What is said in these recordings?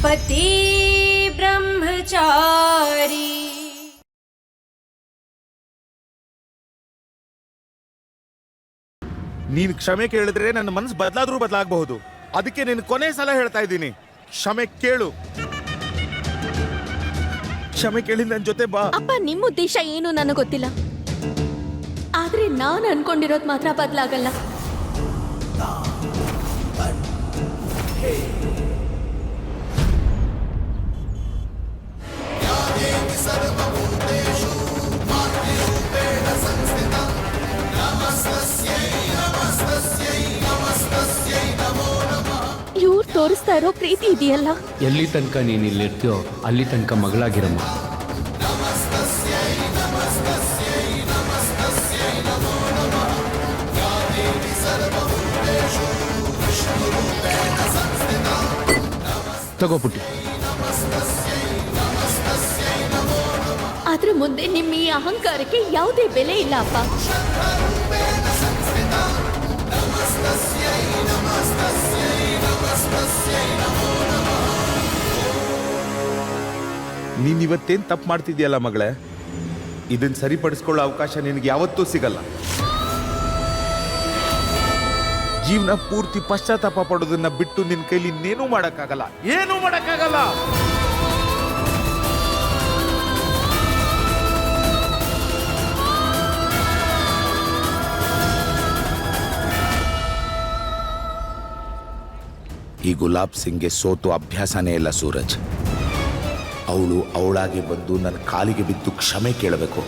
पति ब्रह्मचारी। ನೀನು ಕ್ಷಮೆ ಕೇಳಿದ್ರೆ ನನ್ನ ಮನಸ್ಸು ಬದಲಾದ್ರೂ ಬದಲಾಗಬಹುದು. ಅದಕ್ಕೆ ನಿನ್ನ ಕೊನೆ ಸಲ ಹೇಳ್ತಾ ಇದ್ದೀನಿ, ಕ್ಷಮೆ ಕೇಳು. ಕ್ಷಮೆ ಕೇಳಿ ನನ್ನ ಜೊತೆ ಬಾ. ಅಪ್ಪ, ನಿಮ್ಮ ಉದ್ದೇಶ ಏನು ನನಗೆ ಗೊತ್ತಿಲ್ಲ, ಆದ್ರೆ ನಾನು ಅನ್ಕೊಂಡಿರೋದು ಮಾತ್ರ ಬದಲಾಗಲ್ಲ. ಇವ್ರು ತೋರಿಸ್ತಾ ಇರೋ ಪ್ರೀತಿ ಇದೆಯಲ್ಲ, ಎಲ್ಲಿ ತನಕ ನೀನು ಇಲ್ಲಿರ್ತೀಯೋ ಅಲ್ಲಿ ತನಕ ಮಗಳಾಗಿರಮ್ಮ. ತಗೋಪುಟ್ಟಿ. ಅದ್ರ ಮುಂದೆ ನಿಮ್ಮ ಈ ಅಹಂಕಾರಕ್ಕೆ ಯಾವುದೇ ಬೆಲೆ ಇಲ್ಲ ಅಪ್ಪ. ನೀನ್ ಇವತ್ತೇನ್ ತಪ್ಪು ಮಾಡ್ತಿದ್ಯಲ್ಲ ಮಗಳೇ, ಇದನ್ನ ಸರಿಪಡಿಸ್ಕೊಳ್ಳೋ ಅವಕಾಶ ನಿನಗೆ ಯಾವತ್ತೂ ಸಿಗಲ್ಲ. ಜೀವನ ಪೂರ್ತಿ ಪಶ್ಚಾತ್ತಾಪ ಪಡೋದನ್ನ ಬಿಟ್ಟು ನಿನ್ ಕೈಲಿ ಇನ್ನೇನೂ ಮಾಡಕ್ಕಾಗಲ್ಲ, ಏನೂ ಮಾಡಕ್ಕಾಗಲ್ಲ. ಈ ಗುಲಾಬ್ ಸಿಂಗ್ಗೆ ಸೋತು ಅಭ್ಯಾಸನೇ ಇಲ್ಲ ಸೂರಜ್. ಅವಳು ಅವಳಾಗಿ ಬಂದು ನನ್ನ ಕಾಲಿಗೆ ಬಿದ್ದು ಕ್ಷಮೆ ಕೇಳಬೇಕು.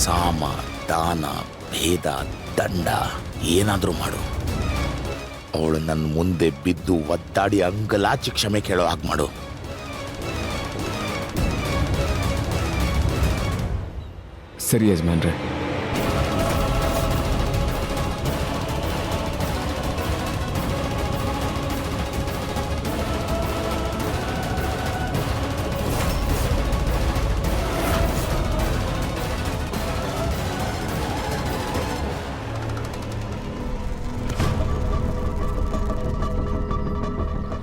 ಸಾಮ ದಾನ ಭೇದ ದಂಡ ಏನಾದರೂ ಮಾಡು, ಅವಳು ನನ್ನ ಮುಂದೆ ಬಿದ್ದು ಒದ್ದಾಡಿ ಅಂಗಲಾಚಿ ಕ್ಷಮೆ ಕೇಳೋ ಹಾಗೆ ಮಾಡು. ಸರಿ ಯಜಮಾನ್ರೆ.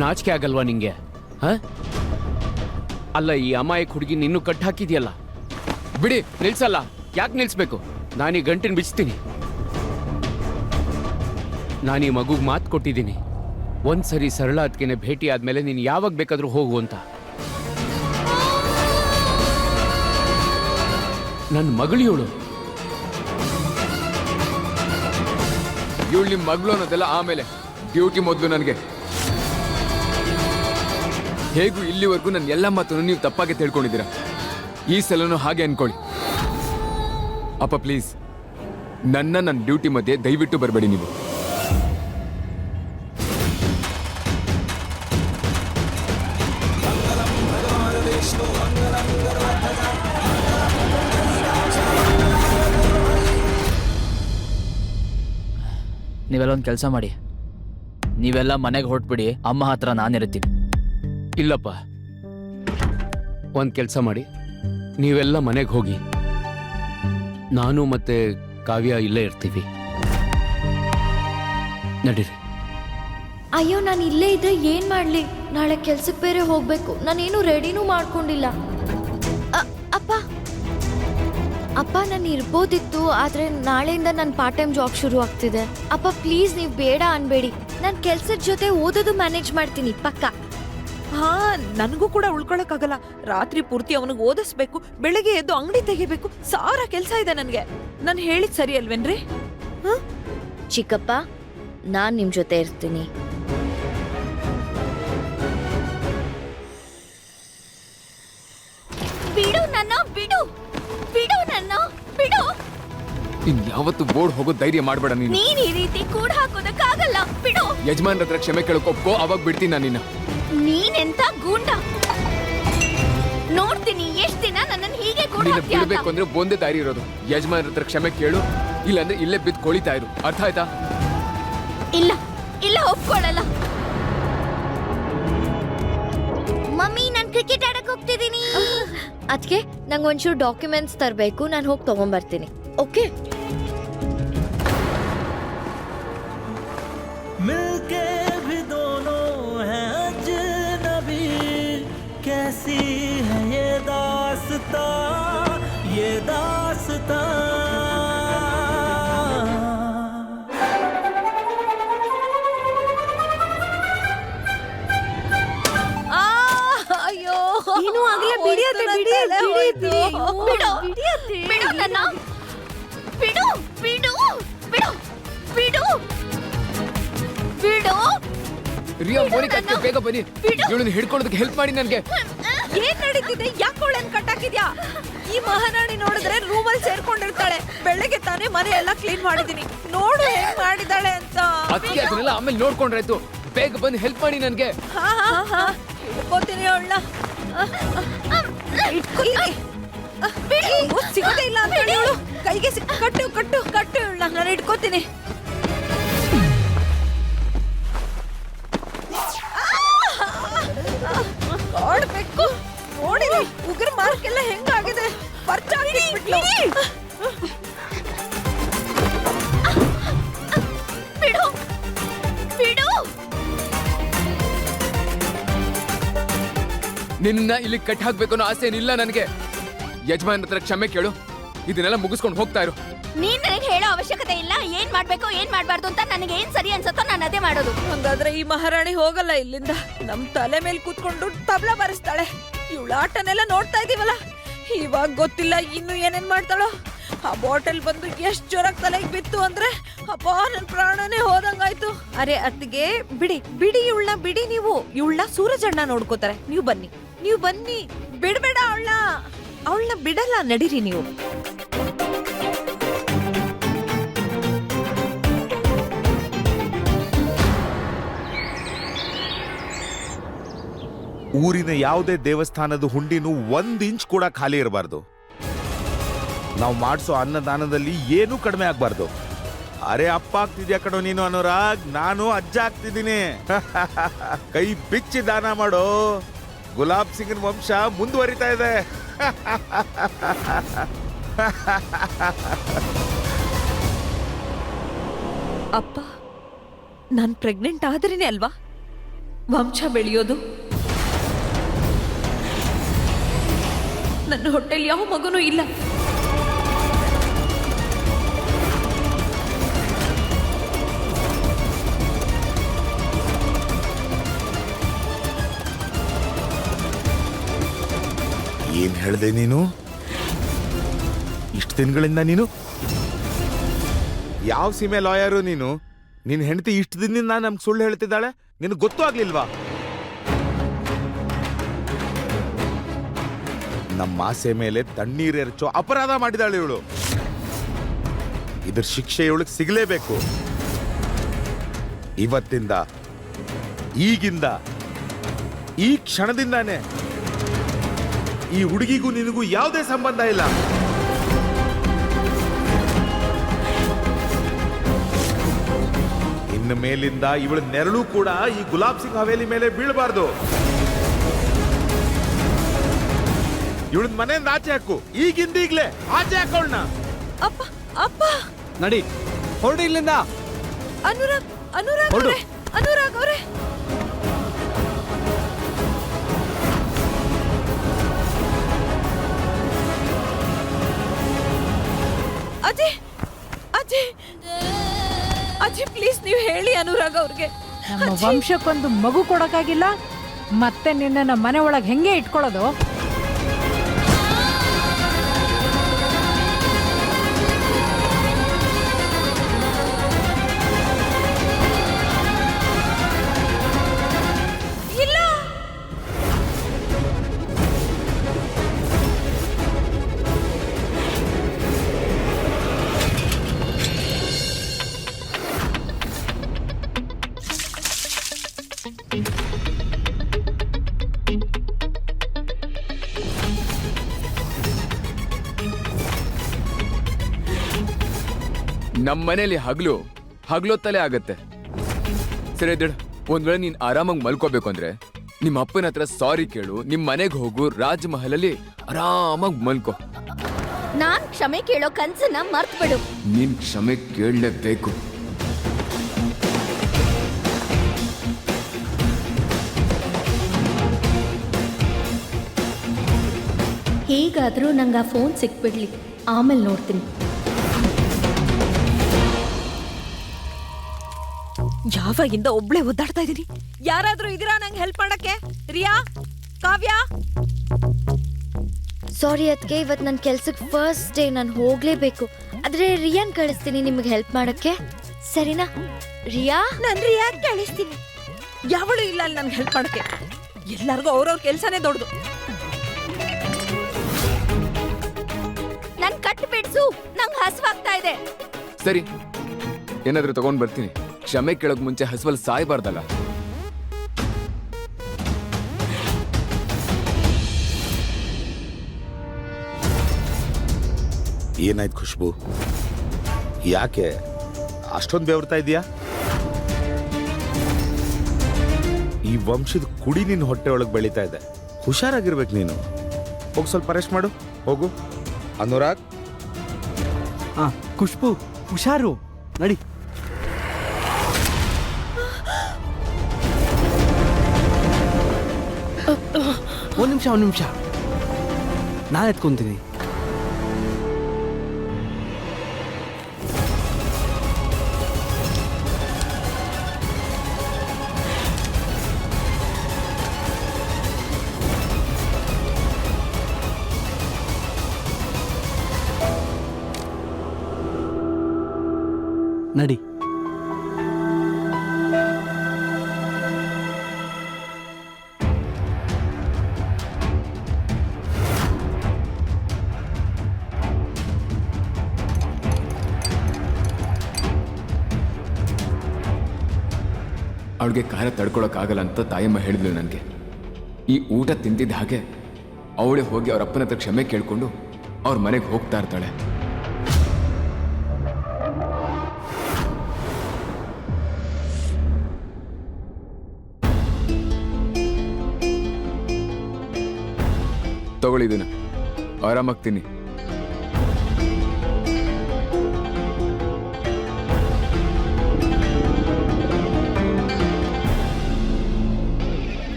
ನಾಚಿಕೆ ಆಗಲ್ವಾ ನಿಂಗೆ? ಅಲ್ಲ, ಈ ಅಮಾಯಕ ಹುಡುಗಿ ನಿನ್ನೂ ಕಟ್ ಹಾಕಿದ್ಯಲ್ಲ, ಬಿಡಿ, ನಿಲ್ಸಲ್ಲ. ಯಾಕೆ ನಿಲ್ಸ್ಬೇಕು? ನಾನೀ ಗಂಟಿನ ಬಿಚ್ತೀನಿ. ನಾನೀ ಮಗುಗೆ ಮಾತು ಕೊಟ್ಟಿದ್ದೀನಿ, ಒಂದ್ಸರಿ ಸರಳ ಅದಕ್ಕೆ ಭೇಟಿ ಆದ್ಮೇಲೆ ನೀನು ಯಾವಾಗ ಬೇಕಾದ್ರೂ ಹೋಗು ಅಂತ. ನನ್ನ ಮಗಳು ಇವಳು. ಇವಳು ನಿಮ್ಮ ಮಗಳು ಅನ್ನೋದೆಲ್ಲ ಆಮೇಲೆ, ಡ್ಯೂಟಿ ಮೊದಲು ನನಗೆ. ಹೇಗೂ ಇಲ್ಲಿವರೆಗೂ ನನ್ನ ಎಲ್ಲ ಮಾತನ್ನು ನೀವು ತಪ್ಪಾಗಿ ತಿಳ್ಕೊಂಡಿದ್ದೀರಾ. ಈ ಸಲನೂ ಹಾಗೆ ಅನ್ಕೊಳ್ಳಿ. ಅಪ್ಪ ಪ್ಲೀಸ್, ನನ್ನ ಡ್ಯೂಟಿ ಮಧ್ಯೆ ದಯವಿಟ್ಟು ಬರಬೇಡಿ ನೀವು. ನೀವೆಲ್ಲ ಒಂದು ಕೆಲಸ ಮಾಡಿ, ನೀವೆಲ್ಲ ಮನೆಗೆ ಹೊರಟ್ಬಿಡಿ. ಅಮ್ಮ ಹತ್ರ ನಾನಿರ್ತೀನಿ. ಇಲ್ಲಪ್ಪ, ಒಂದು ಕೆಲಸ ಮಾಡಿ, ನೀವೆಲ್ಲ ಮನೆಗೆ ಹೋಗಿ, ನಾನು ಮತ್ತೆ ಕಾವ್ಯ ಇಲ್ಲೇ ಇರ್ತೀವಿ. ನಡೀರಿ. ಅಯ್ಯೋ, ನಾನು ಇಲ್ಲೇ ಇದ್ರೆ ಏನ್ ಮಾಡ್ಲಿ? ನಾಳೆ ಕೆಲ್ಸಕ್ಕೆ ಬೇರೆ ಹೋಗ್ಬೇಕು. ನಾನೇನು ರೆಡಿನೂ ಮಾಡ್ಕೊಂಡಿಲ್ಲ. ಅಪ್ಪ ಅಪ್ಪ, ನಾನು ಇರ್ಬೋದಿತ್ತು, ಆದ್ರೆ ನಾಳೆಯಿಂದ ನನ್ನ ಪಾರ್ಟ್ ಟೈಮ್ ಜಾಬ್ ಶುರು ಆಗ್ತಿದೆ. ಅಪ್ಪ ಪ್ಲೀಸ್, ನೀವು ಬೇಡ ಅನ್ಬೇಡಿ. ನಾನು ಕೆಲ್ಸದ ಜೊತೆ ಓದೋದು ಮ್ಯಾನೇಜ್ ಮಾಡ್ತೀನಿ ಪಕ್ಕ. ಹಾ, ನನಗೂ ಕೂಡ ಉಳ್ಕೊಳಕ್ಕಾಗಲ್ಲ. ರಾತ್ರಿ ಪೂರ್ತಿ ಅವನಿಗೆ ಓದಿಸ್ಬೇಕು, ಬೆಳಗ್ಗೆ ಎದ್ದು ಅಂಗಡಿ ತೆಗಿಬೇಕು, ಸಾವಿರ ಕೆಲಸ ಇದೆ ನನಗೆ. ನಾನು ಹೇಳಿದ್ ಸರಿ ಅಲ್ವೇನ್ರಿ? ಚಿಕ್ಕಪ್ಪ, ನಾನ್ ನಿಮ್ ಜೊತೆ ಇರ್ತೀನಿ. ಬಿಡು ನನ್ನ, ಬಿಡು ಬಿಡು ನನ್ನ, ಬಿಡು. ಇನ್ಯಾವತ್ತು ಬೋರ್ಡ್ ಹೋಗೋ ಧೈರ್ಯ ಮಾಡಬೇಡ ನೀನು. ನೀನ್ ಈ ರೀತಿ ಕೂಡ ಹಾಕೋದಕ್ಕಾಗಲ್ಲ, ಬಿಡು. ಯಜಮಾನ್ರ ಹತ್ರ ಕ್ಷಮೆ ಕೇಳಕೊಪ್ಕೋ, ಅವಾಗ ಬಿಡ್ತೀನಿ ನಾನು ನಿನ್ನ. ನೀನೆಂತ ಗೂಂಡ, ನೋಡ್ತೀನಿ ಎಷ್ಟ್ ದಿನ ನನ್ನನ್ನು ಹೀಗೆ ಕೂಡ ಬಿಡ್ಬೇಕು ಅಂದ್ರೆ ಒಂದೇ ದಾರಿ ಇರೋದು, ಯಜಮಾನ್ರ ಹತ್ರ ಕ್ಷಮೆ ಕೇಳು, ಇಲ್ಲಾಂದ್ರೆ ಇಲ್ಲೇ ಬಿದ್ದು ಕೊಳಿತಾ ಇರು. ಅರ್ಥ ಆಯ್ತಾ? ಇಲ್ಲ ಇಲ್ಲ, ಒಪ್ಕೊಳ್ಳಲ್ಲ. ಮಮ್ಮಿ, ನಾನು ಕ್ರಿಕೆಟ್ ಆಡಕ್ ಹೋಗ್ತಿದ್ದೀನಿ. ಅದಕ್ಕೆ ನಂಗೆ ಒಂಚೂರು ಡಾಕ್ಯುಮೆಂಟ್ಸ್ ತರಬೇಕು, ನಾನು ಹೋಗಿ ತಗೊಂಡ್ಬರ್ತೀನಿ. ಓಕೆ? मिलके भी दोनों ತಲೆ ಹೋಯ್ತು. ಬಿಡು ಬಿಡು ನನ್ನ ಬಿಡು ಬಿಡು ಬಿಡು ಬಿಡು ಬಿಡು ರಿಯಾ ಮೋನಿಕಾ ಅತ್ತೆ, ಬೇಗ ಬನ್ನಿ. ಬಿಡು. ಇವಳನ್ನ ಹಿಡ್ಕೊಳ್ಳೋದಕ್ಕೆ ಹೆಲ್ಪ್ ಮಾಡಿ ನನ್ಗೆ. ಏನ್ ನಡೀತಿದೆ? ಯಾಕೆ ಅವಳನ್ನ ಕಟ್ಟಾಕಿದ್ಯಾ? ಈ ಮಹಾರಾಣಿ ನೋಡಿದ್ರೆ ರೂಮಲ್ಲಿ ಸೇರ್ಕೊಂಡಿರ್ತಾಳೆ. ಬೆಳಗ್ಗೆ ತಾನೇ ಮನೆ ಎಲ್ಲ ಕ್ಲೀನ್ ಮಾಡಿದೀನಿ. ನೋಡು ಹೇಗ್ ಮಾಡಿದಾಳೆ ಅಂತ. ಅದಕ್ಕೆ ಅದನ್ನೆಲ್ಲ ಆಮೇಲೆ ನೋಡ್ಕೊಂಡ್ರಾಯ್ತು. ಬೇಗ ಬಂದು ಹೆಲ್ಪ್ ಮಾಡಿ ನನ್ಗೆ. ಹಾ ಹಿಡ್ಕೋತೀನಿ ಅವಳನ್ನ. ಸಿಗೋದೇ ಇಲ್ಲ ಅಂತ ಹೇಳಿ ಇವಳು ಕೈಗೆ ಕಟ್ಟು ಕಟ್ಟು ಕಟ್ಟು ಇವಳನ್ನ. ನಾನು ಹಿಡ್ಕೋತೀನಿ. ನೋಡ್ಬೇಕು ನೋಡಿರಿ ಉಗ್ರ ಮಾರ್ಕೆಲ್ಲ ಹೆಂಗಾಗಿದೆ. ಪರ್ಚಾಕಿಟ್ಬಿಟ್ಲು. ಬಿಡು ಬಿಡು ನಿನ್ನ ಇಲ್ಲಿ ಕಟ್ ಹಾಕ್ಬೇಕು ಅನ್ನೋ ಆಸೆ ಏನಿಲ್ಲ ನನಗೆ. ಯಜಮಾನ್ ಹತ್ರ ಕ್ಷಮೆ ಕೇಳು. ಇದನ್ನೆಲ್ಲ ಮುಗಿಸ್ಕೊಂಡು ಹೋಗ್ತಾ ಇರು. ನೀನ್ ನನಗೆ ಹೇಳೋ ಅವಶ್ಯಕತೆ ಇಲ್ಲ. ಏನ್ ಮಾಡ್ಬೇಕು ಏನ್ ಮಾಡ್ಬಾರ್ದು ಅಂತ ನನಗೆ ಏನ್ ಸರಿ ಅನ್ಸತ್ತೋ ನಾನು ಅದೇ ಮಾಡೋದು. ಹಂಗಾದ್ರೆ ಈ ಮಹಾರಾಣಿ ಹೋಗಲ್ಲ ಇಲ್ಲಿಂದ. ನಮ್ ತಲೆ ಮೇಲೆ ಕೂತ್ಕೊಂಡು ತಬ್ಲಾ ಬಾರಿಸ್ತಾಳೆ. ಇವಳ ಆಟನೆಲ್ಲ ನೋಡ್ತಾ ಇದೀವಲ್ಲ, ಇವಾಗ ಗೊತ್ತಿಲ್ಲ ಇನ್ನು ಏನೇನ್ ಮಾಡ್ತಾಳೋ. ಆ ಬಾಟಲ್ ಬಂದು ಎಷ್ಟ್ ಜೋರಾಗಿ ತಲೆಗೆ ಬಿತ್ತು ಅಂದ್ರೆ ಅಪ್ಪ ನನ್ ಪ್ರಾಣನೇ ಹೋದಂಗಾಯ್ತು. ಅರೆ ಅತ್ತಿಗೆ ಬಿಡಿ ಬಿಡಿ ಇವಳನ್ನ ಬಿಡಿ. ನೀವು ಇವಳನ್ನ ಸೂರಜಣ್ಣ ನೋಡ್ಕೋತಾರೆ. ನೀವು ಬನ್ನಿ ಬಿಡ್ಬೇಡ ಅವಳನ್ನ ಬಿಡಲ್ಲ. ನಡೀರಿ ನೀವು. ಊರಿನ ಯಾವುದೇ ದೇವಸ್ಥಾನದ ಹುಂಡಿನೂ 1 ಇಂಚ್ ಕೂಡ ಖಾಲಿ ಇರಬಾರ್ದು. ನಾವು ಮಾಡಿಸೋ ಅನ್ನದಾನದಲ್ಲಿ ಏನೂ ಕಡಿಮೆ ಆಗ್ಬಾರ್ದು. ಅರೆ ಅಪ್ಪ ಆಗ್ತಿದ್ಯಾ ಕಣೋ ನೀನು ಅನುರಾಗ್. ನಾನು ಅಜ್ಜ ಆಗ್ತಿದ್ದೀನಿ. ಕೈ ಬಿಚ್ಚಿ ದಾನ ಮಾಡೋ. ಗುಲಾಬ್ ಸಿಂಗನ್ ವಂಶ ಮುಂದುವರಿತಾ ಇದೆ. ಅಪ್ಪ ನಾನ್ ಪ್ರೆಗ್ನೆಂಟ್ ಆದ್ರೇನೆ ಅಲ್ವಾ ವಂಶ ಬೆಳೆಯೋದು? ನನ್ನ ಹೊಟ್ಟೆಲಿ ಯಾವ ಮಗುನೂ ಇಲ್ಲ. ಏನ್ ಹೇಳ್ದೆ ನೀನು? ಇಷ್ಟು ದಿನಗಳಿಂದ ನೀನು ಯಾವ ಸೀಮೆ ಲಾಯರು ನೀನು? ನಿನ್ ಹೆಂಡತಿ ಇಷ್ಟು ದಿನದಿಂದ ನಮ್ಗೆ ಸುಳ್ಳು ಹೇಳ್ತಿದ್ದಾಳೆ. ನಿನಗೆ ಗೊತ್ತೂ ಆಗ್ಲಿಲ್ವಾ? ನಮ್ಮ ಆಸೆ ಮೇಲೆ ತಣ್ಣೀರೆರಚೋ ಅಪರಾಧ ಮಾಡಿದಾಳೆ ಇವಳು. ಇದ್ರ ಶಿಕ್ಷೆ ಇವಳಿಗೆ ಸಿಗಲೇಬೇಕು. ಇವತ್ತಿಂದ, ಈಗಿಂದ, ಈ ಕ್ಷಣದಿಂದಾನೇ ಈ ಹುಡುಗಿಗೂ ನಿನಗೂ ಯಾವುದೇ ಸಂಬಂಧ ಇಲ್ಲ. ಇನ್ನು ಮೇಲಿಂದ ಇವಳ ನೆರಳು ಕೂಡ ಈ ಗುಲಾಬ್ ಸಿಂಗ್ ಹವೇಲಿ ಮೇಲೆ ಬೀಳಬಾರ್ದು. ಇವಳ ಮನೆಯಿಂದ ಆಚೆ ಹಾಕು. ಈಗಿಂದೀಗ್ಲೇ ಆಚೆ ಹಾಕೋಣ. ಅಪ್ಪ ಅಪ್ಪ ನಡಿ ಹೊರಡಿ ಇಲ್ಲಿಂದ. ಅನುರಾಗ್ ಹೊರಡು. ಅವರೇ ಅಜ್ಜಿ ಪ್ಲೀಸ್ ನೀವು ಹೇಳಿ ಅನುರಾಗ್ ಅವ್ರಿಗೆ. ನಮ್ಮ ವಂಶಕ್ಕೊಂದು ಮಗು ಕೊಡಕ್ಕಾಗಿಲ್ಲ, ಮತ್ತೆ ನಿನ್ನ ಮನೆ ಒಳಗೆ ಹೆಂಗೆ ಇಟ್ಕೊಳ್ಳೋದು? ನಮ್ಮ ಮನೇಲಿ ಹಗ್ಲೊತ್ತಲೇ ಆಗತ್ತೆ. ಸರಿ ದಡ್, ಒಂದ್ ವೇಳೆ ನೀನ್ ಆರಾಮಾಗಿ ಮಲ್ಕೋಬೇಕು ಅಂದ್ರೆ ನಿಮ್ಮ ಅಪ್ಪನ ಹತ್ರ ಸಾರಿ ಕೇಳು. ನಿಮ್ ಮನೆಗೆ ಹೋಗು. ರಾಜ್ ಮಹಲಲ್ಲಿ ಆರಾಮಾಗಿ ಮಲ್ಕೋ. ನಾನ್ ಕ್ಷಮೆ ಕೇಳೋ ಕನ್ಸನ್ನ ಮರ್ತ್ ಬಿಡು. ನೀನ್ ಕ್ಷಮೆ ಕೇಳಲೇಬೇಕು. ಹೇಗಾದ್ರೂ ನಂಗೆ ಆ ಫೋನ್ ಸಿಕ್ಬಿಡ್ಲಿ, ಆಮೇಲೆ ನೋಡ್ತೀನಿ. ಯಾವಾಗಿಂದ ಒಬ್ಳೆ ಒದ್ದಾಡ್ತಾ ಇದೀನಿ. ಯಾರಾದ್ರೂ ಇದೀರಾ ನಂಗೆ ಹೆಲ್ಪ್ ಮಾಡಕ್ಕೆ? ರಿಯಾ, ಕಾವ್ಯ, ಸಾರಿ ಅದಕ್ಕೆ ಇವತ್ತು ನನ್ನ ಕೆಲ್ಸಕ್ಕೆ ಫಸ್ಟ್ ಡೇ, ನಾನು ಹೋಗ್ಲೇಬೇಕು. ಆದ್ರೆ ರಿಯಾನ್ ಕಳಿಸ್ತೀನಿ ನಿಮಗೆ ಹೆಲ್ಪ್ ಮಾಡಕ್ಕೆ, ಸರಿನಾ? ರಿಯಾ, ನಾನು ರಿಯಾಕ್ ಕಳಿಸ್ತೀನಿ. ಯಾವಳು ಇಲ್ಲ ಅಲ್ಲಿ ನನ್ಗೆ ಹೆಲ್ಪ್ ಮಾಡಕ್ಕೆ. ಎಲ್ಲರಿಗೂ ಅವ್ರವ್ರ ಕೆಲ್ಸನೇ ದೊಡ್ಡದು. ನನ್ ಕಟ್ ಬಿಡ್ಸು, ನಂಗ್ ಹಸ್ವಾಗ್ತಾ ಇದೆ. ಸರಿ, ಏನಾದ್ರೂ ತಗೊಂಡ್ ಬರ್ತೀನಿ. ಕ್ಷಮೆ ಕೇಳೋಕ್ ಮುಂಚೆ ಹಸುವಲ್ಲಿ ಸಾಯ್ಬಾರ್ದಲ್ಲ. ಏನಾಯ್ತು ಖುಷ್ಬು? ಯಾಕೆ ಅಷ್ಟೊಂದು ಬೆವರ್ತಾ ಇದೀಯಾ? ಈ ವಂಶದ ಕುಡಿ ನಿನ್ನ ಹೊಟ್ಟೆ ಒಳಗೆ ಬೆಳೀತಾ ಇದೆ. ಹುಷಾರಾಗಿರ್ಬೇಕು ನೀನು. ಹೋಗಿ ಸ್ವಲ್ಪ ರೆಸ್ಟ್ ಮಾಡು, ಹೋಗು. ಅನುರಾಗ್, ಖುಷ್ಬು ಹುಷಾರು, ನಡಿ. ಒಂದ್ ನಿಮಿಷ ನಾನು ಎತ್ಕೊಂತೀನಿ. ನಡಿ. ಅವಳಿಗೆ ಖಾರ ತಡ್ಕೊಳಕ್ಕಾಗಲ್ಲ ಅಂತ ತಾಯಮ್ಮ ಹೇಳಿದ್ಲು ನನಗೆ. ಈ ಊಟ ತಿಂದಿದ್ದ ಹಾಗೆ ಅವಳೇ ಹೋಗಿ ಅವ್ರ ಅಪ್ಪನ ಹತ್ರ ಕ್ಷಮೆ ಕೇಳ್ಕೊಂಡು ಅವ್ರ ಮನೆಗೆ ಹೋಗ್ತಾ ಇರ್ತಾಳೆ. ತಗೊಳ್ಳಿದೀನ, ಆರಾಮಾಗ್ತೀನಿ.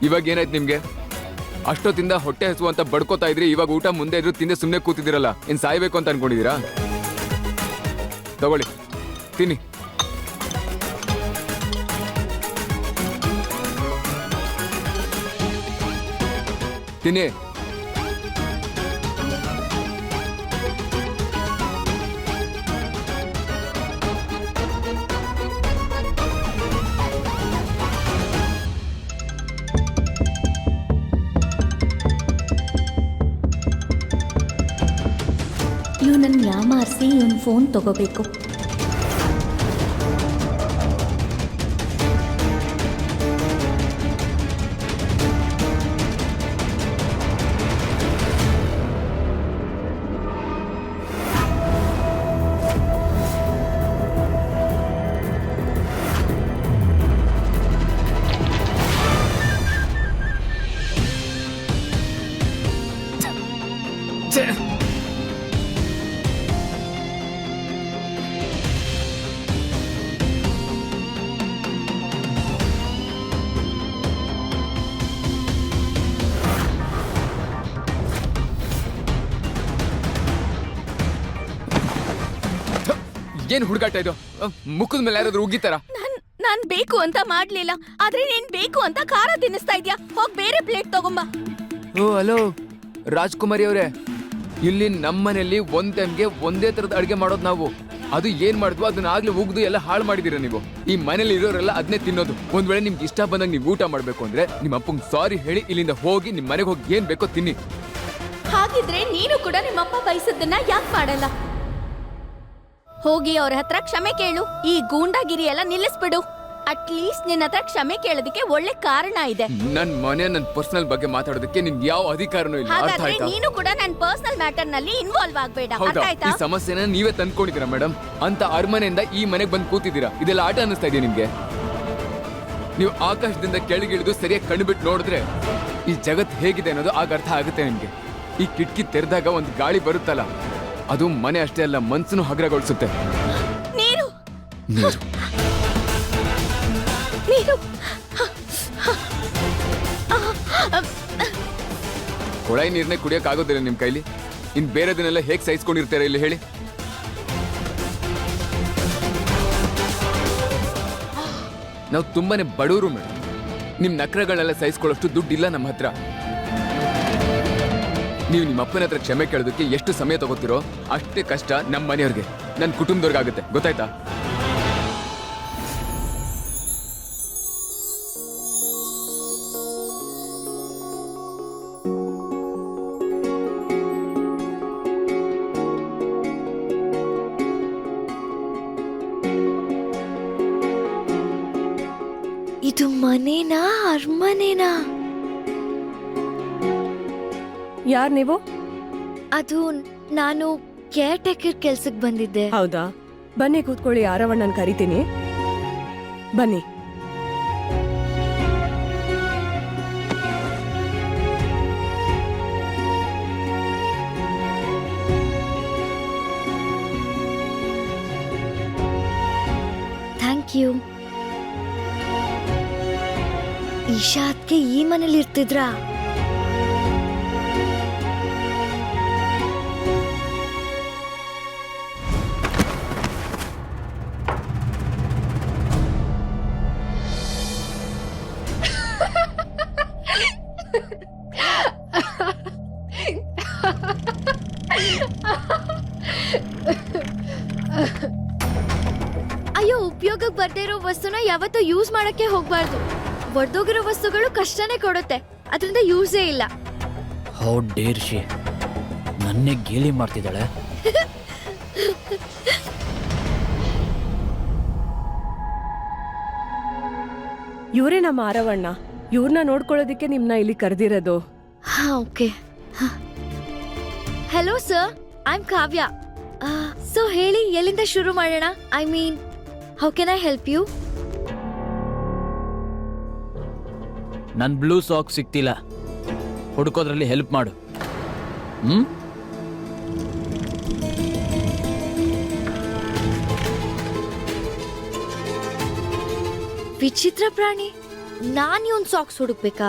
ಇವಾಗ ಏನಾಯ್ತು ನಿಮ್ಗೆ? ಅಷ್ಟೊತ್ತಿಂದ ಹೊಟ್ಟೆ ಹಸು ಅಂತ ಬಡ್ಕೋತಾ ಇದ್ರಿ, ಇವಾಗ ಊಟ ಮುಂದೆ ಇದ್ರು ತಿಂದೆ ಸುಮ್ಮನೆ ಕೂತಿದ್ದೀರಲ್ಲ. ಇನ್ ಸಾಯ್ಬೇಕು ಅಂತ ಅನ್ಕೊಂಡಿದ್ದೀರಾ? ತಗೊಳ್ಳಿ, ತಿನ್ನಿ. ತಿನ್ನಿ. ಇವನನ್ನ ಯಾಮಾರಿಸಿ ಇವನ್ ಫೋನ್ ತಗೋಬೇಕು. ಏನ್ ಹುಡುಗಾಟ ಇದು? ಮುಖದ ಮೇಲೆ ಯಾರಾದ್ರೂ ಉಗಿತಾರ? ನಾನ್ ಬೇಕು ಅಂತ ಮಾಡ್ಲಿಲ್ಲ, ಆದ್ರೆ ನೀನ್ ಬೇಕು ಅಂತ ಖಾರ ತಿನ್ನಿಸ್ತಾ ಇದ್ಯಾ. ಹೋಗ್ ಬೇರೆ ಪ್ಲೇಟ್ ತಗೊಂಬ. ಓ ಹಲೋ ರಾಜ್ಕುಮಾರಿ ಅವರೇ, ಇಲ್ಲಿ ನಮ್ಮನೇಲಿ ಒಂದ್ ಟೈಮ್ಗೆ ಒಂದೇ ತರದ ಅಡ್ಗೆ ಮಾಡೋದು ನಾವು. ಅದು ಏನ್ ಮಾಡಿದ್ವು ಅದನ್ನ ಆಗ್ಲೇ ಉಗ್ದು ಎಲ್ಲ ಹಾಳು ಮಾಡಿದೀರ ನೀವು. ಈ ಮನೇಲಿ ಇರೋರೆಲ್ಲ ಅದನ್ನೇ ತಿನ್ನೋದು. ಒಂದ್ ವೇಳೆ ನಿಮ್ಗೆ ಇಷ್ಟ ಬಂದಾಗ ನೀವು ಊಟ ಮಾಡ್ಬೇಕು ಅಂದ್ರೆ ನಿಮ್ಮ ಅಪ್ಪಂಗ್ ಸಾರಿ ಹೇಳಿ ಇಲ್ಲಿಂದ ಹೋಗಿ ನಿಮ್ ಮನೆಗೆ ಹೋಗಿ ಏನ್ ಬೇಕೋ ತಿನ್ನಿ. ಹಾಗಿದ್ರೆ ನೀನು ಕೂಡ ನಿಮ್ಮಪ್ಪ ಬಯಸದನ್ನ ಯಾಕೆ ಮಾಡಲ್ಲ? ಹೋಗಿ ಅವ್ರ ಹತ್ರ ಕ್ಷಮೆ ಕೇಳು. ಈ ಗೂಂಡಾಗಿರಿ ಎಲ್ಲ ನಿಲ್ಲಿಸ್ಬಿಡು. ಅಟ್ಲೀಸ್ಟ್ ನಿನ್ನ ಹತ್ರ ಕ್ಷಮೆ ಕೇಳೋದಕ್ಕೆ ಒಳ್ಳೆ ಕಾರಣ ಇದೆ. ನನ್ ಮನೆ ನನ್ ಪರ್ಸನಲ್ ಬಗ್ಗೆ ಮಾತಾಡೋದಕ್ಕೆ ನಿಮ್ಗೆ ಯಾವ ಅಧಿಕಾರನೂ ಇಲ್ಲ. ಅರ್ಥ ಹಾಗಾದ್ರೆ ಆಯ್ತಾ? ನೀನು ಕೂಡ ನನ್ನ ಪರ್ಸನಲ್ ಮ್ಯಾಟರ್ ನಲ್ಲಿ ಇನ್ವಾಲ್ವ್ ಆಗ್ಬೇಡ. ಅರ್ಥ ಹೌದಾ? ಆಯ್ತಾ? ಈ ಸಮಸ್ಯೆನ ನೀವೇ ತಂದ್ಕೊಂಡಿದ್ದೀರಾ ಮೇಡಮ್. ಅಂತ ಅರಮನೆಯಿಂದ ಈ ಮನೆಗೆ ಬಂದು ಕೂತಿದ್ದೀರಾ. ಇದೆಲ್ಲ ಆಟ ಅನ್ನಿಸ್ತಾ ಇದೆಯಾ ನಿಮ್ಗೆ? ನೀವು ಆಕಾಶದಿಂದ ಕೆಳಗಿಳಿದು ಸರಿಯಾಗಿ ಕಣ್ಬಿಟ್ಟು ನೋಡಿದ್ರೆ ಈ ಜಗತ್ ಹೇಗಿದೆ ಅನ್ನೋದು ಆಗ ಅರ್ಥ ಆಗುತ್ತೆ ನಿಮ್ಗೆ. ಈ ಕಿಟಕಿ ತೆರೆದಾಗ ಒಂದು ಗಾಳಿ ಬರುತ್ತಲ್ಲ, ಅದು ಮನೆ ಅಷ್ಟೇ ಅಲ್ಲ ಮನ್ಸನ್ನು ಹಗುರಗೊಳಿಸುತ್ತೆ. ನೀರು ನೀರು ನೀರು ಕೊಳಾಯಿ ನೀರನ್ನೇ ಕುಡಿಯಕ್ ಆಗೋದಿಲ್ಲ ನಿಮ್ ಕೈಲಿ. ಇನ್ ಬೇರೆದನ್ನೆಲ್ಲ ಹೇಗ್ ಸಹಿಸ್ಕೊಂಡಿರ್ತಾರೆ ಇಲ್ಲಿ ಹೇಳಿ? ನಾವು ತುಂಬಾನೇ ಬಡವರು ಮೇಡಮ್. ನಿಮ್ ನಕ್ರಗಳನ್ನೆಲ್ಲ ಸಹಿಸ್ಕೊಳ್ಳೋಷ್ಟು ದುಡ್ಡಿಲ್ಲ ನಮ್ಮ ಹತ್ರ. ನೀವು ನಿಮ್ಮ ಅಪ್ಪನ ಹತ್ರ ಕ್ಷಮೆ ಕೇಳೋದಕ್ಕೆ ಎಷ್ಟು ಸಮಯ ತಗೋತಿರೋ ಅಷ್ಟೇ ಕಷ್ಟ ನಮ್ಮ ಮನೆಯವ್ರಿಗೆ, ನನ್ನ ಕುಟುಂಬದವ್ರಿಗಾಗುತ್ತೆ, ಗೊತ್ತಾಯ್ತಾ? ಇದು ಮನೇನಾ ಅರಮನೆನಾ? ಯಾರ್ ನೀವು? ಅದು ನಾನು ಕೇರ್ ಟೇಕರ್ ಕೆಲ್ಸಕ್ಕೆ ಬಂದಿದ್ದೆ. ಹೌದಾ, ಬನ್ನಿ ಕೂತ್ಕೊಳ್ಳಿ, ಆರವಣ್ಣನ್ ಕರಿತೀನಿ. ಬನ್ನಿ. Thank you. ಈಶಾ ಅದ್ಕೆ ಈ ಮನೇಲಿ ಇರ್ತಿದ್ರಾ? ಅಯ್ಯೋ, ಉಪಯೋಗಕ್ಕೆ ಬರ್ದೇ ಇರೋ ವಸ್ತುನ ಯಾವತ್ತೂ ಯೂಸ್ ಮಾಡಕ್ಕೆ ಹೋಗ್ಬಾರ್ದು. ಒಡ್ದೋಗಿರೋ ವಸ್ತುಗಳು ಕಷ್ಟನೇ ಕೊಡುತ್ತೆ, ಅದರಿಂದ ಯೂಸೇ ಇಲ್ಲ. ಹೌ ಡೇರ್ ಶಿ, ನನ್ನೇ ಗೇಲಿ ಮಾಡ್ತಿದ್ದಾಳೆ. ಇವರೇ ನಮ್ಮ ಆರವಣ್ಣ. ಇವ್ರನ್ನ ನೋಡ್ಕೊಳ್ಳೋದಿಕ್ಕೆ ನಿಮ್ನ ಇಲ್ಲಿ ಕರೆದಿರೋದು. ಹಾ, okay. Hello sir, I am Kavya. So ಹೇಳಿ, ಎಲ್ಲಿಂದ ಶುರು ಮಾಡೋಣ? I mean, how can I help you? ನನ್ ಬ್ಲೂ ಸಾಕ್ ಸಿಕ್ತಿಲ್ಲ, ಹುಡುಕೋದ್ರಲ್ಲಿ ಹೆಲ್ಪ್ ಮಾಡು. ವಿಚಿತ್ರ ಪ್ರಾಣಿ, ನಾನ್ ಇವನ್ ಸಾಕ್ಸ್ ಹುಡುಕ್ಬೇಕಾ?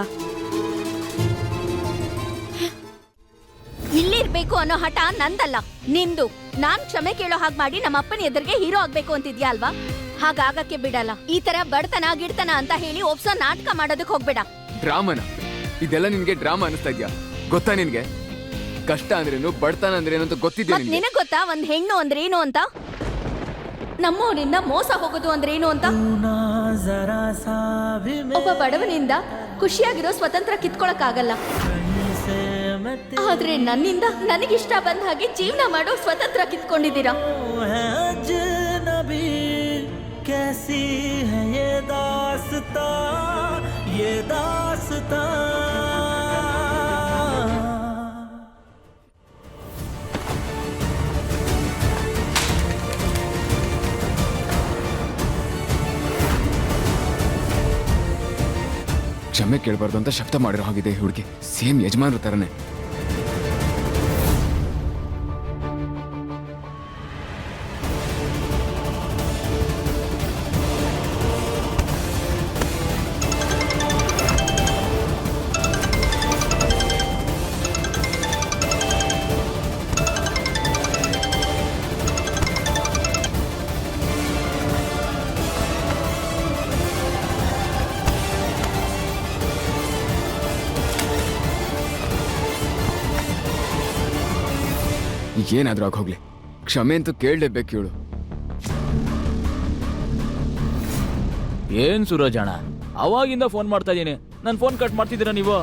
ಇಲ್ಲಿರ್ಬೇಕು ಅನ್ನೋ ಹಠ ನಂದಲ್ಲ, ನಿಂದು. ನಾನ್ ಕ್ಷಮೆ ಕೇಳೋ ಹಾಗೆ ಮಾಡಿ ನಮ್ಮ ಅಪ್ಪನ ಎದುರಿಗೆ ಹೀರೋ ಆಗ್ಬೇಕು ಅಂತಿದ್ಯಾ ಅಲ್ವಾ? ಹಾಗಾಗಕ್ಕೆ ಬಿಡಲ್ಲ. ಈ ತರ ಬಡತನ ಗಿಡ್ತನ ಅಂತ ಹೇಳಿ ಒಪ್ಸೋ ನಾಟಕ ಮಾಡೋದಕ್ಕೆ ಹೋಗ್ಬೇಡ. ಡ್ರಾಮನ ಇದೆಲ್ಲ ನಿನ್ಗೆ ಡ್ರಾಮಾ ಅನಿಸ್ತಾ ಇದ್ಯಾ? ಗೊತ್ತಾ ನಿನ್ಗೆ ಕಷ್ಟ ಅಂದ್ರೇನು, ಬಡತನ ಅಂದ್ರೇನು ಅಂತ ಗೊತ್ತಿದ್ಯಾ ನಿನ್ಗೆ? ನಿನಗ್ ಗೊತ್ತಾ ಒಂದ್ ಹೆಣ್ಣು ಅಂದ್ರೆ ಏನು ಅಂತ? ನಮ್ಮವರಿಂದ ಮೋಸ ಹೋಗೋದು ಅಂದ್ರೆ ಏನು ಅಂತ? ಒಬ್ಬ ಬಡವನಿಂದ ಖುಷಿಯಾಗಿರೋ ಸ್ವತಂತ್ರ ಕಿತ್ಕೊಳಕ್ ಆಗಲ್ಲ, ಆದ್ರೆ ನನ್ನಿಂದ ನನಗಿಷ್ಟ ಬಂದ ಹಾಗೆ ಜೀವನ ಮಾಡೋ ಸ್ವತಂತ್ರ ಕಿತ್ಕೊಂಡಿದ್ದೀರಾ. ಕ್ಷಮೆ ಕೇಳಬಾರ್ದು ಅಂತ ಶಬ್ದ ಮಾಡಿರೋ ಹಾಗಿದೆ ಹುಡುಗಿ, ಸೇಮ್ ಯಜಮಾನ್ರ ತರನೇ. ಏನಾದ್ರೂ ಆಗ ಹೋಗ್ಲಿ, ಕ್ಷಮೆ ಅಂತೂ ಕೇಳಲೇಬೇಕು ಇವಳು. ಏನ್ ಸೂರಜ್ ಅಣ್ಣ, ಅವಾಗಿಂದ ಫೋನ್ ಮಾಡ್ತಾ ಇದೀನಿ, ನನ್ ಫೋನ್ ಕಟ್ ಮಾಡ್ತಿದ್ದೀರಾ ನೀವು?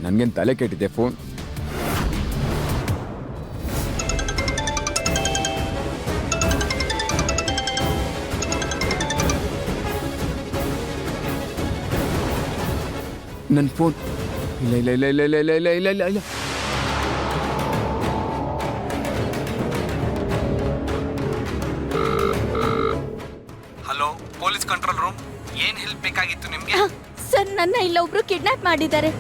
ನನ್ಗೇನ್ ತಲೆ ಕೆಟ್ಟಿದೆ ಫೋನ್. ನನ್ನ ಫೋನ್ ಇಲ್ಲ ಇಲ್ಲ ಇಲ್ಲ ಇಲ್ಲ ಇಲ್ಲ ಇಲ್ಲ ಇಲ್ಲ ಇಲ್ಲ ಇಲ್ಲ. Hello, police control room. ಏನ್ ಹೆಲ್ಪ್ ಬೇಕಾಗಿತ್ತು ನಿಮ್ಗೆ? ಸರ್, ನನ್ನ ಇಲ್ಲೊಬ್ರು ಕಿಡ್ನಾಪ್ ಮಾಡಿದ್ದಾರೆ.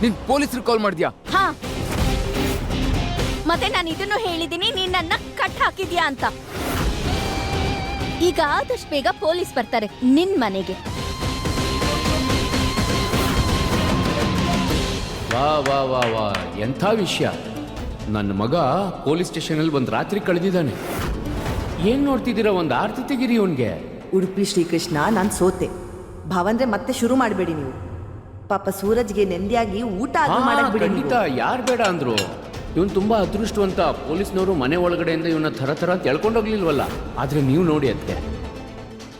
ನೀನ್ ಪೊಲೀಸರು ಕಾಲ್ ಮಾಡಿದ್ಯಾ? ಹಾ, ಮತ್ತೆ ನಾನು ಇದನ್ನು ಹೇಳಿದ್ದೀನಿ, ನೀನ್ ನನ್ನ ಕಟ್ ಹಾಕಿದ್ಯಾ ಅಂತ. ಈಗ ಆದಷ್ಟು ಬೇಗ ಪೊಲೀಸ್ ಬರ್ತಾರೆ ನಿನ್ ಮನೆಗೆ. ವಾ ವಾ ವಾ ವಾ ಎಂಥ ವಿಷಯ. ನನ್ನ ಮಗ ಪೊಲೀಸ್ ಸ್ಟೇಷನಲ್ಲಿ ಒಂದು ರಾತ್ರಿ ಕಳೆದಿದ್ದಾನೆ. ಏನ್ ನೋಡ್ತಿದ್ದೀರಾ, ಒಂದು ಆರ್ತಿ ತೆಗೀರಿ ಅವನ್ಗೆ. ಉಡುಪಿ ಶ್ರೀಕೃಷ್ಣ ನಾನು ಸೋತೆ. ಭಾವಂದ್ರೆ ಮತ್ತೆ ಶುರು ಮಾಡಬೇಡಿ ನೀವು. ಪಾಪ ಸೂರಜ್ಗೆ ನೆಮ್ಮದಿಯಾಗಿ ಊಟ ಆದ್ರೂ ಮಾಡಕ್ ಬಿಡಿ ನೀವು. ಖಂಡಿತ, ಯಾರು ಬೇಡ ಅಂದ್ರು. ಇವನು ತುಂಬಾ ಅದೃಷ್ಟವಂತ. ಪೊಲೀಸ್ನವರು ಮನೆ ಒಳಗಡೆಯಿಂದ ಇವನ ಥರ ಅಂತ ಎಳ್ಕೊಂಡೋಗ್ಲಿಲ್ವಲ್ಲ. ಆದ್ರೆ ನೀವು ನೋಡಿ ಅದಕ್ಕೆ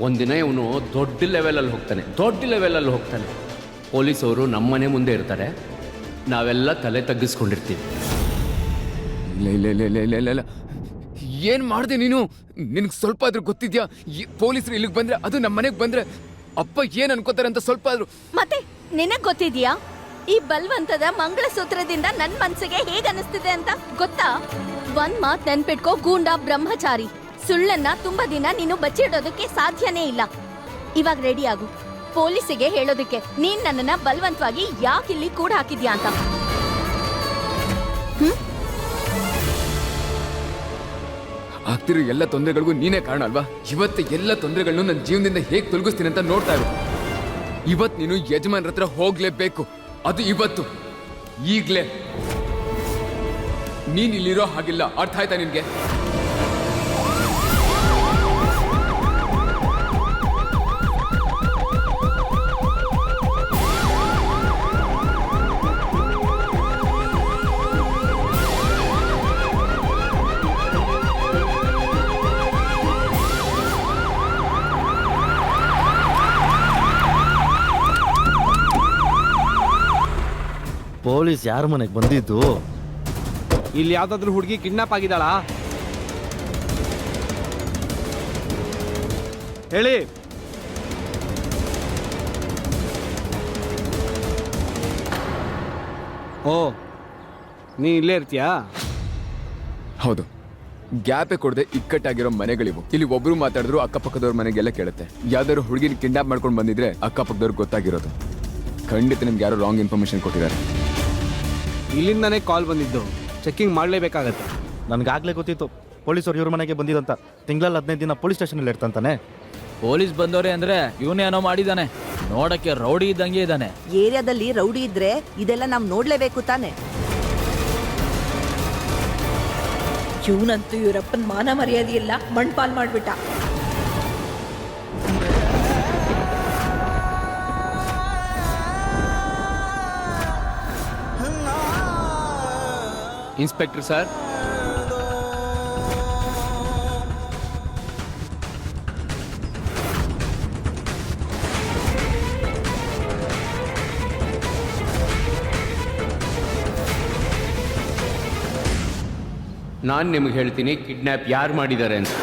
ಒಂದಿನ ಇವನು ದೊಡ್ಡ ಲೆವೆಲಲ್ಲಿ ಹೋಗ್ತಾನೆ. ಪೊಲೀಸವರು ನಮ್ಮ ಮನೆ ಮುಂದೆ ಇರ್ತಾರೆ, ನಾವೆಲ್ಲ ತಲೆ ತಗ್ಗಿಸ್ಕೊಂಡಿರ್ತೀವಿ. ಇಲ್ಲ ಏನ್ ಮಾಡ್ದೆ ನೀನು? ನಿನ್ಗೆ ಸ್ವಲ್ಪ ಆದ್ರೂ ಗೊತ್ತಿದ್ಯಾ? ಪೊಲೀಸರು ಇಲ್ಲಿಗೆ ಬಂದ್ರೆ, ಅದು ನಮ್ಮ ಮನೆಗೆ ಬಂದ್ರೆ ಅಪ್ಪ ಏನ್ ಅನ್ಕೋತಾರೆ ಅಂತ ಸ್ವಲ್ಪ ಆದ್ರೂ? ಮತ್ತೆ ನಿನಗ್ ಗೊತ್ತಿದ್ಯಾ ಈ ಬಲ್ವಂತದ ಮಂಗಳಸೂತ್ರದಿಂದ ನನ್ ಮನ್ಸಿಗೆ ಹೇಗ್ ಅನಿಸ್ತಿದೆ ಅಂತ ಗೊತ್ತಾ? ಒಂದ್ ಮಾತ್ ನೆನ್ಪಿಟ್ಕೋ ಗೂಂಡ ಬ್ರಹ್ಮಚಾರಿ. ಸುಳ್ಳನ್ನ ತುಂಬಾ ದಿನ ನೀನು ಬಚ್ಚಿಡೋದಕ್ಕೆ ಸಾಧ್ಯನೇ ಇಲ್ಲ. ಇವಾಗ ರೆಡಿ ಆಗು, ಪೊಲೀಸಿಗೆ ಹೇಳೋದಕ್ಕೆ ನೀನ್ ನನ್ನನ್ನ ಬಲವಂತವಾಗಿ ಯಾಕಿಲ್ಲಿ ಕೂಡ ಹಾಕಿದ್ಯಾ ಅಂತ. ಆಗ್ತಿರೋ ಎಲ್ಲ ತೊಂದರೆಗಳಿಗೂ ನೀನೇ ಕಾರಣ ಅಲ್ವಾ? ಇವತ್ತು ಎಲ್ಲ ತೊಂದರೆಗಳನ್ನು ನನ್ನ ಜೀವನದಿಂದ ಹೇಗೆ ತೊಲಗಿಸ್ತೀನಿ ಅಂತ ನೋಡ್ತಾ ಇರು. ಇವತ್ತು ನೀನು ಯಜಮಾನ್ರ ಹತ್ರ ಹೋಗ್ಲೇಬೇಕು. ಅದು ಇವತ್ತು, ಈಗ್ಲೇ. ನೀನ್ ಇಲ್ಲಿರೋ ಹಾಗಿಲ್ಲ, ಅರ್ಥ ಆಯ್ತಾ ನಿನ್ಗೆ? ಪೊಲೀಸ್ ಯಾರ ಮನೆಗೆ ಬಂದಿದ್ದು? ಇಲ್ಲಿ ಯಾವ್ದಾದ್ರು ಹುಡುಗಿ ಕಿಡ್ನಾಪ್ ಆಗಿದ್ದಾಳಾ ಹೇಳಿ. ಓ, ನೀ ಇಲ್ಲೇ ಇರ್ತೀಯಾ? ಹೌದು. ಗ್ಯಾಪೇ ಕೊಡದೆ ಇಕ್ಕಟ್ಟಾಗಿರೋ ಮನೆಗಳಿವು. ಇಲ್ಲಿ ಒಬ್ರು ಮಾತಾಡಿದ್ರು ಅಕ್ಕಪಕ್ಕದವ್ರ ಮನೆಗೆಲ್ಲ ಕೇಳುತ್ತೆ. ಯಾವ್ದಾದ್ರು ಹುಡುಗಿನ ಕಿಡ್ನಾಪ್ ಮಾಡ್ಕೊಂಡು ಬಂದಿದ್ರೆ ಅಕ್ಕಪಕ್ಕದವ್ರಿಗೆ ಗೊತ್ತಾಗಿರೋದು. ಖಂಡಿತ ನಿಮ್ಗೆ ಯಾರೋ ರಾಂಗ್ ಇನ್ಫಾರ್ಮೇಶನ್ ಕೊಟ್ಟಿದ್ದಾರೆ. ಇಲ್ಲಿಂದಾನೇ ಕಾಲ್ ಬಂದಿದ್ದು, ಚೆಕಿಂಗ್ ಮಾಡಲೇಬೇಕಾಗತ್ತೆ. ನನಗಾಗಲೇ ಗೊತ್ತಿತ್ತು ಪೊಲೀಸರು ಇವ್ರ ಮನೆಗೆ ಬಂದಿದಂತ. ತಿಂಗಳಲ್ಲಿ 15 ದಿನ ಪೊಲೀಸ್ ಸ್ಟೇಷನಲ್ಲಿ ಇರ್ತಾನೆ. ಪೊಲೀಸ್ ಬಂದವ್ರೆ ಅಂದ್ರೆ ಇವನೇನೋ ಮಾಡಿದಾನೆ. ನೋಡಕ್ಕೆ ರೌಡಿ ಇದ್ದಂಗೆ ಇದ್ದಾನೆ. ಏರಿಯಾದಲ್ಲಿ ರೌಡಿ ಇದ್ರೆ ಇದೆಲ್ಲ ನಾವ್ ನೋಡ್ಲೇಬೇಕು ತಾನೆ. ಇವನಂತೂ ಇವರಪ್ಪನ ಮಾನ ಮರ್ಯಾದೆ ಇಲ್ಲ, ಮಣ್ಪಾಲ್ ಮಾಡ್ಬಿಟ್ಟ. ಇನ್ಸ್ಪೆಕ್ಟರ್ ಸರ್, ನಾನು ನಿಮಗೆ ಹೇಳ್ತೀನಿ ಕಿಡ್ನ್ಯಾಪ್ ಯಾರು ಮಾಡಿದ್ದಾರೆ ಅಂತ.